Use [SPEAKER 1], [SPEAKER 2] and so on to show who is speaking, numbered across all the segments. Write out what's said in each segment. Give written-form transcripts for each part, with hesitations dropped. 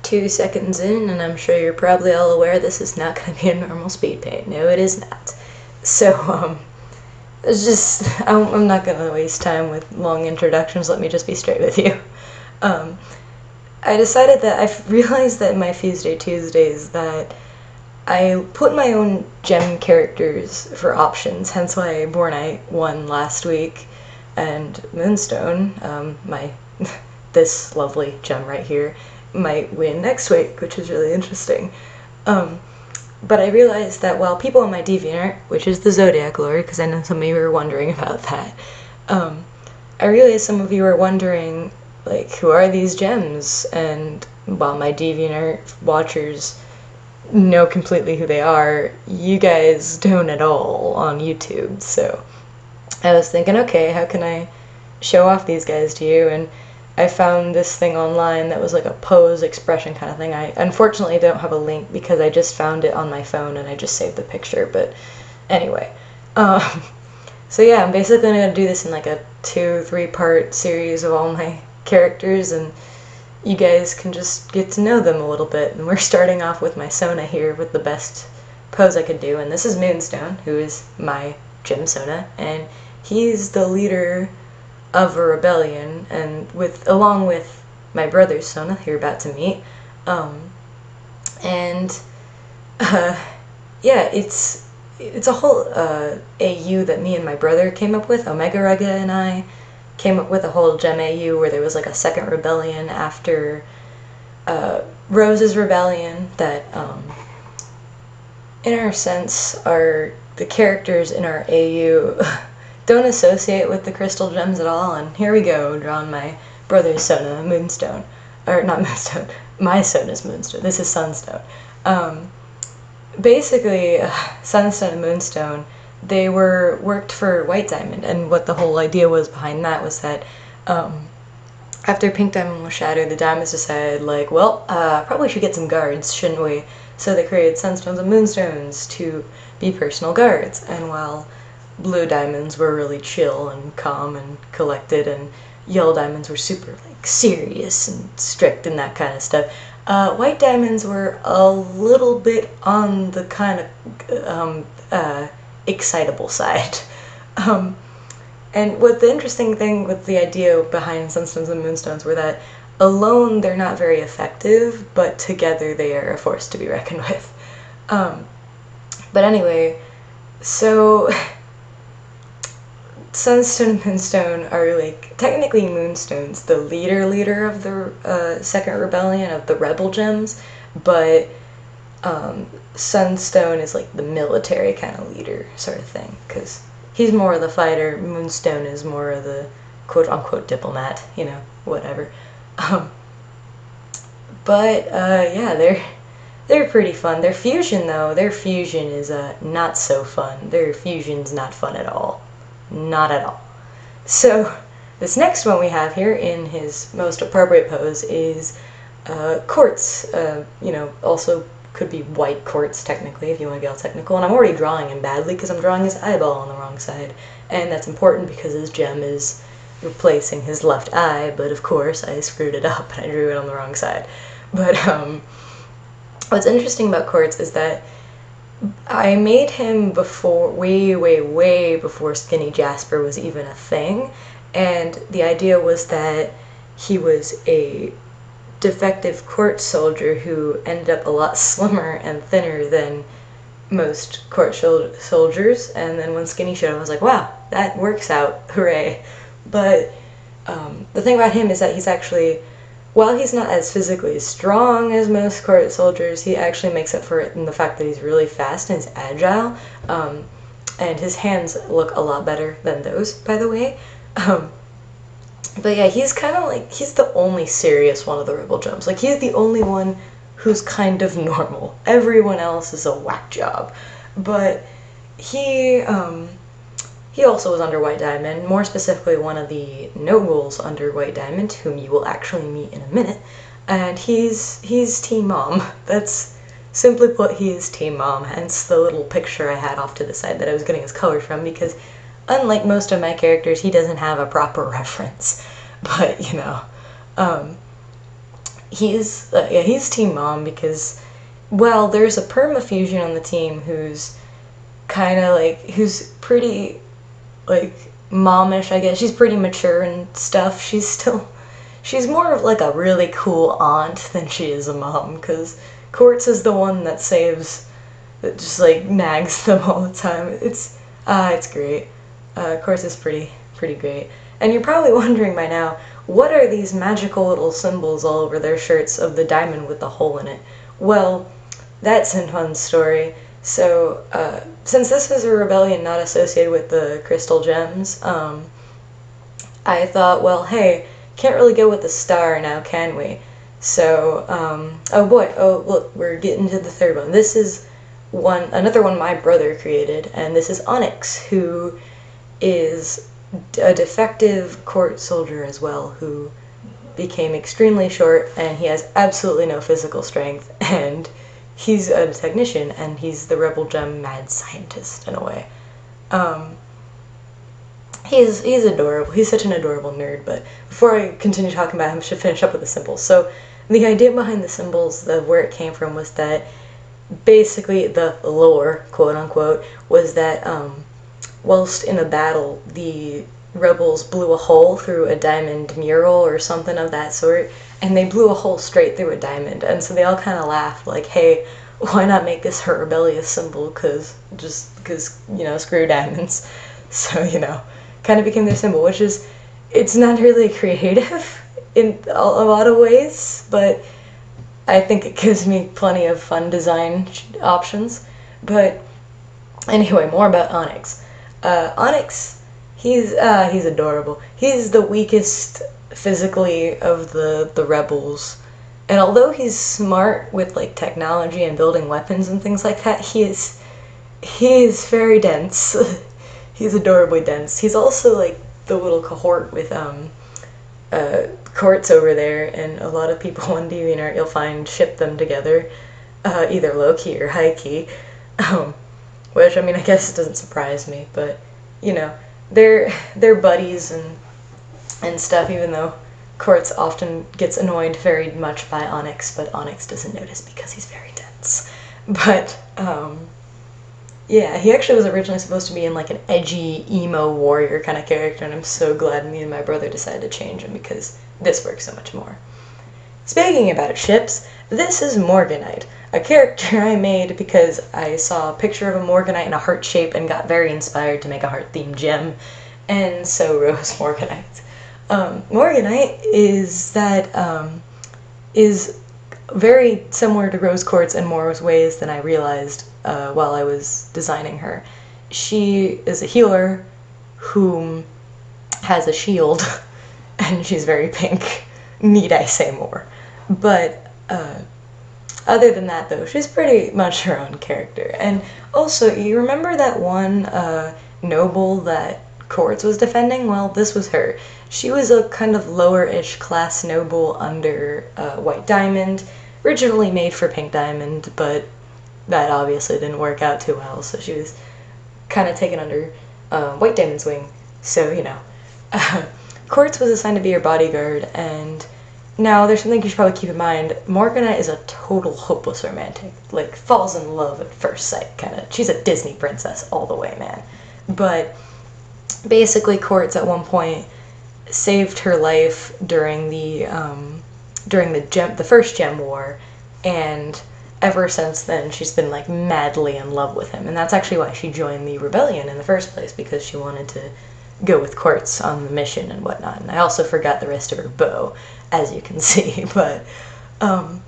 [SPEAKER 1] 2 seconds in, and I'm sure you're probably all aware this is not going to be a normal speed paint. No, it is not. So, it's just, I'm not going to waste time with long introductions. Let me just be straight with you. I decided that I've realized that in my Fuse Day Tuesdays that I put my own gem characters for options, hence why Morganite won last week, and Moonstone, this lovely gem right here, might win next week, which is really interesting. But I realized that while people on my DeviantArt, which is the TheZodiacLord, because I know some of you were wondering about that, I realized some of you were wondering, like, who are these gems? And while my DeviantArt watchers know completely who they are, you guys don't at all on YouTube. So I was thinking, okay, how can I show off these guys to you? And I found this thing online that was like a pose expression kind of thing. I unfortunately don't have a link because I just found it on my phone and I just saved the picture, but anyway. So yeah, I'm basically going to do this in like a 2-3 part series of all my characters, and you guys can just get to know them a little bit. And we're starting off with my Sona here with the best pose I could do, and this is Moonstone, who is my gem Sona, and he's the leader of a rebellion, and along with my brother's Sona, who you're about to meet. Yeah, it's a whole AU that me and my brother came up with. Omega Rega and I came up with a whole gem AU where there was like a second rebellion after Rose's rebellion that, in our sense, are the characters in our AU don't associate with the crystal gems at all, and here we go, drawing my brother's Sona, Moonstone. Or, not Moonstone, my Sona's Moonstone. This is Sunstone. Basically, Sunstone and Moonstone, they worked for White Diamond, and what the whole idea was behind that was that, after Pink Diamond was shattered, the Diamonds decided, like, well, probably should get some guards, shouldn't we? So they created Sunstones and Moonstones to be personal guards, and while Blue Diamonds were really chill and calm and collected, and Yellow Diamonds were super, like, serious and strict and that kind of stuff, White Diamonds were a little bit on the kind of excitable side. And what the interesting thing with the idea behind Sunstones and Moonstones were that alone they're not very effective, but together they are a force to be reckoned with. But anyway, so Sunstone and Moonstone are, like, technically Moonstone's the leader of the second rebellion of the rebel gems, but Sunstone is like the military kind of leader sort of thing, because he's more of the fighter, Moonstone is more of the quote-unquote diplomat, you know, whatever. Yeah, they're pretty fun. Their fusion is not so fun. Their fusion's not fun at all. Not at all. So, this next one we have here in his most appropriate pose is Quartz. You know, also could be white quartz technically if you want to get all technical, and I'm already drawing him badly because I'm drawing his eyeball on the wrong side, and that's important because his gem is replacing his left eye, but of course I screwed it up and I drew it on the wrong side. But what's interesting about Quartz is that I made him before, way before Skinny Jasper was even a thing, and the idea was that he was a defective Quartz soldier who ended up a lot slimmer and thinner than most Quartz soldiers, and then when Skinny showed up I was like, wow, that works out, hooray. But the thing about him is that he's actually, while he's not as physically strong as most Quartz soldiers, he actually makes up for it in the fact that he's really fast and he's agile, and his hands look a lot better than those, by the way. But yeah, he's kind of like, he's the only serious one of the Rebel Gems. Like, he's the only one who's kind of normal. Everyone else is a whack job. But he also was under White Diamond, more specifically one of the nobles under White Diamond, whom you will actually meet in a minute, and he's Team Mom. That's, simply put, he is Team Mom, hence the little picture I had off to the side that I was getting his color from, because unlike most of my characters, he doesn't have a proper reference. But, you know, he's Team Mom because, well, there's a permafusion on the team who's kind of like, who's pretty, like, momish, I guess. She's pretty mature and stuff. She's more of like a really cool aunt than she is a mom, because Quartz is the one that that just like nags them all the time. It's great. Quartz is pretty great. And you're probably wondering by now, what are these magical little symbols all over their shirts of the diamond with the hole in it? Well, that's a fun story. So, since this is a rebellion not associated with the crystal gems, I thought, well, hey, can't really go with the star now, can we? So, oh boy, oh look, we're getting to the third one. This is another one my brother created, and this is Onyx, who is a defective court soldier as well, who became extremely short, and he has absolutely no physical strength, and he's a technician, and he's the Rebel Gem mad scientist in a way. He's adorable. He's such an adorable nerd, but before I continue talking about him, I should finish up with the symbols. So the idea behind the symbols, where it came from, was that basically the lore, quote unquote, was that whilst in a battle, the rebels blew a hole through a diamond mural or something of that sort, and they blew a hole straight through a diamond, and so they all kind of laughed, like, hey, why not make this her rebellious symbol, because, you know, screw diamonds. So, you know, kind of became their symbol, which is, it's not really creative in a lot of ways, but I think it gives me plenty of fun design options. But anyway, more about Onyx. Onyx, he's adorable. He's the weakest physically of the rebels, and although he's smart with like technology and building weapons and things like that, he is very dense. He's adorably dense. He's also like the little cohort with Quartz over there, and a lot of people on DeviantArt you'll find ship them together, either low-key or high-key, which, I mean, I guess it doesn't surprise me, but, you know, they're buddies and stuff, even though Quartz often gets annoyed very much by Onyx, but Onyx doesn't notice because he's very dense. But, yeah, he actually was originally supposed to be in like an edgy, emo warrior kind of character, and I'm so glad me and my brother decided to change him because this works so much more. Speaking about ships, this is Morganite, a character I made because I saw a picture of a Morganite in a heart shape and got very inspired to make a heart-themed gem, and so rose Morganite. Morganite is very similar to Rose Quartz in more ways than I realized while I was designing her. She is a healer whom has a shield, and she's very pink. Need I say more? But other than that, though, she's pretty much her own character. And also, you remember that one noble that Quartz was defending? Well, this was her. She was a kind of lower-ish class noble under White Diamond, originally made for Pink Diamond, but that obviously didn't work out too well, so she was kind of taken under White Diamond's wing. So, you know, Quartz was assigned to be her bodyguard, and now there's something you should probably keep in mind. Morgana is a total hopeless romantic, like, falls in love at first sight, kind of. She's a Disney princess all the way, man. But basically, Quartz at one point saved her life during the first gem war, and ever since then she's been like madly in love with him, and that's actually why she joined the rebellion in the first place, because she wanted to go with Quartz on the mission and whatnot. And I also forgot the rest of her bow, as you can see, but and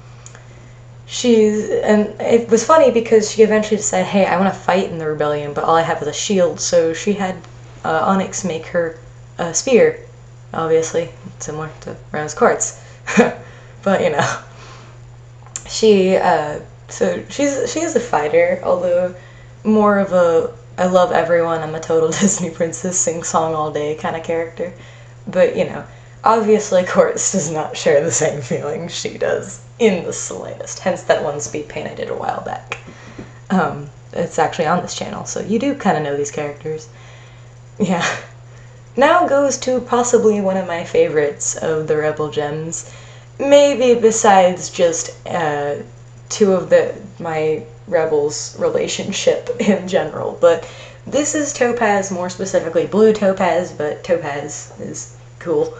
[SPEAKER 1] it was funny because she eventually decided, hey, I want to fight in the rebellion, but all I have is a shield, so she had Onyx make her a spear, obviously, similar to Rose Quartz. But, you know, she's a fighter, although more of a I love everyone, I'm a total Disney princess, sing song all day kind of character. But, you know, obviously Quartz does not share the same feelings she does in the slightest, hence that one speed paint I did a while back. It's actually on this channel, so you do kind of know these characters. Yeah. Now goes to possibly one of my favorites of the Rebel Gems, maybe besides just two of my rebels' relationship in general, but this is Topaz, more specifically Blue Topaz, but Topaz is cool.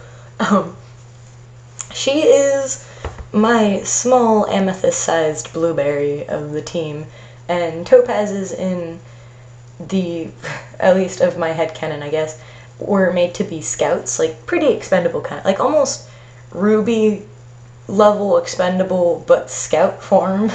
[SPEAKER 1] She is my small amethyst-sized blueberry of the team, and Topaz is in the, at least of my headcanon, I guess, were made to be scouts, like pretty expendable kind of, like almost Ruby level expendable, but scout form.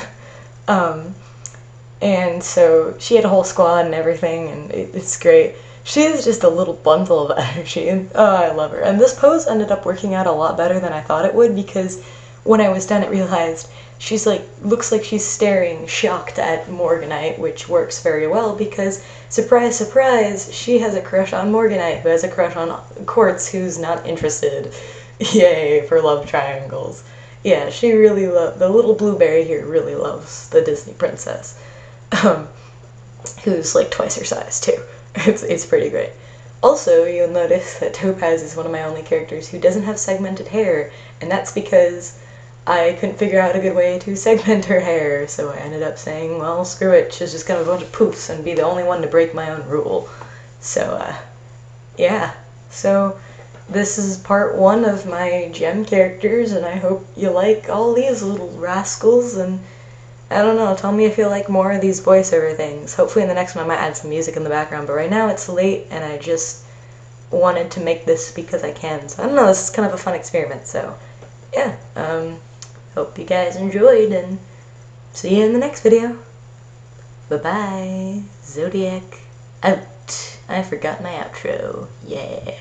[SPEAKER 1] And so she had a whole squad and everything, and it's great. She is just a little bundle of energy, and oh, I love her. And this pose ended up working out a lot better than I thought it would, because when I was done, it realized she's like, looks like she's staring shocked at Morganite, which works very well because, surprise, surprise, she has a crush on Morganite, who has a crush on Quartz, who's not interested. Yay for love triangles. Yeah, she really the little blueberry here really loves the Disney princess, who's like twice her size too. It's pretty great. Also, you'll notice that Topaz is one of my only characters who doesn't have segmented hair, and that's because I couldn't figure out a good way to segment her hair, so I ended up saying, well, screw it, she's just gonna have a bunch of poofs and be the only one to break my own rule. So, yeah. So, this is part 1 of my gem characters, and I hope you like all these little rascals, and I don't know, tell me if you like more of these voiceover things. Hopefully in the next one I might add some music in the background, but right now it's late, and I just wanted to make this because I can. So I don't know, this is kind of a fun experiment, so yeah. Hope you guys enjoyed, and see you in the next video. Bye-bye. Zodiac out. I forgot my outro. Yeah.